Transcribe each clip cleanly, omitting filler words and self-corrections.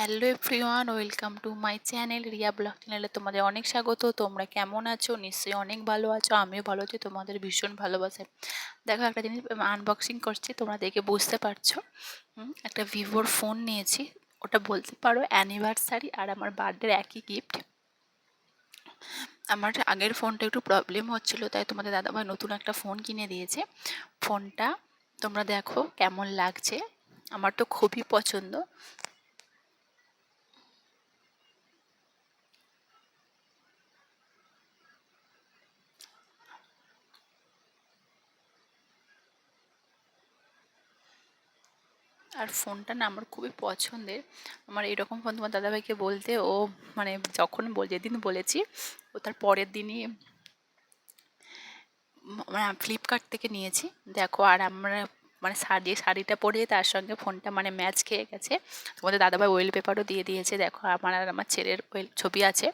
Hello everyone, welcome to my channel Riya blog চ্যানেলে তোমাদের অনেক স্বাগত। তোমরা কেমন আছো? নিশ্চয়ই অনেক ভালো আছো। আমিও ভালো আছি, তোমাদের ভীষণ ভালোবাসে। দেখো, একটা জিনিস আনবক্সিং করছি, তোমরা দেখে বুঝতে পারছো। একটা ভিভোর ফোন নিয়েছি, ওটা বলতে পারো অ্যানিভার্সারি আর আমার বার্থডের একই গিফট। আমার আগের ফোনটা একটু প্রবলেম হচ্ছিল, তাই তোমাদের দাদাভাই নতুন একটা ফোন কিনে দিয়েছে। ফোনটা তোমরা দেখো কেমন লাগছে, আমার তো খুবই পছন্দ। আর ফোনটা না আমার খুবই পছন্দের। আমার এরকম ফোন তোমার দাদাভাইকে বলতে, ও মানে যখন যেদিন বলেছি ও তার পরের দিনই মানে ফ্লিপকার্ট থেকে নিয়েছি। দেখো, আর আমরা মানে শাড়িটা পরে তার সঙ্গে ফোনটা মানে ম্যাচ খেয়ে গেছে। তোমাদের দাদাভাই ওয়েল পেপারও দিয়ে দিয়েছে। দেখো, আমার আর আমার ছেলের ওয়েল ছবি আছে।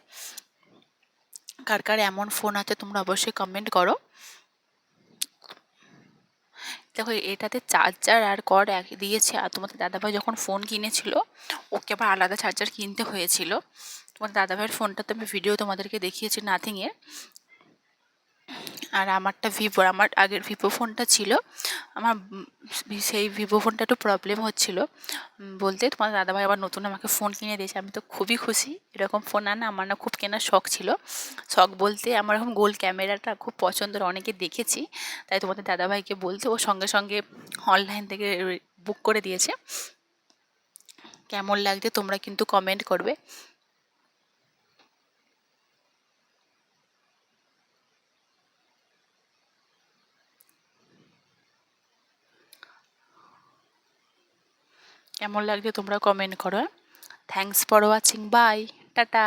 কার কার এমন ফোন আছে তোমরা অবশ্যই কমেন্ট করো। দেখো, এটাতে চার্জার আর কর্ড এক দিয়েছে। আর তোমাদের দাদাভাই যখন ফোন কিনেছিল ওকে আবার আলাদা চার্জার কিনতে হয়েছিল। তোমাদের দাদাভাইয়ের ফোনটা তো আমি ভিডিও তোমাদেরকে দেখিয়েছি নাথিংয়ের। আর আমারটা ভিভোর, আমার আগের ভিভো ফোনটা ছিল। আমার সেই ভিভো ফোনটা একটু প্রবলেম হচ্ছিল বলতে তোমার দাদাভাই আবার নতুন আমাকে ফোন কিনে দিয়েছে। আমি তো খুবই খুশি। এরকম ফোন আর না আমার না খুব কেনার শখ ছিল। শখ বলতে আমার এখন গোল ক্যামেরাটা খুব পছন্দের, অনেকে দেখেছি, তাই তোমাদের দাদাভাইকে বলতে ও সঙ্গে সঙ্গে অনলাইন থেকে বুক করে দিয়েছে। কেমন লাগছে তোমরা কিন্তু কমেন্ট করবে। কেমন লাগছে তোমরা কমেন্ট করো। থ্যাংকস ফর ওয়াচিং, বাই, টাটা,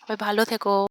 সবাই ভালো থেকো।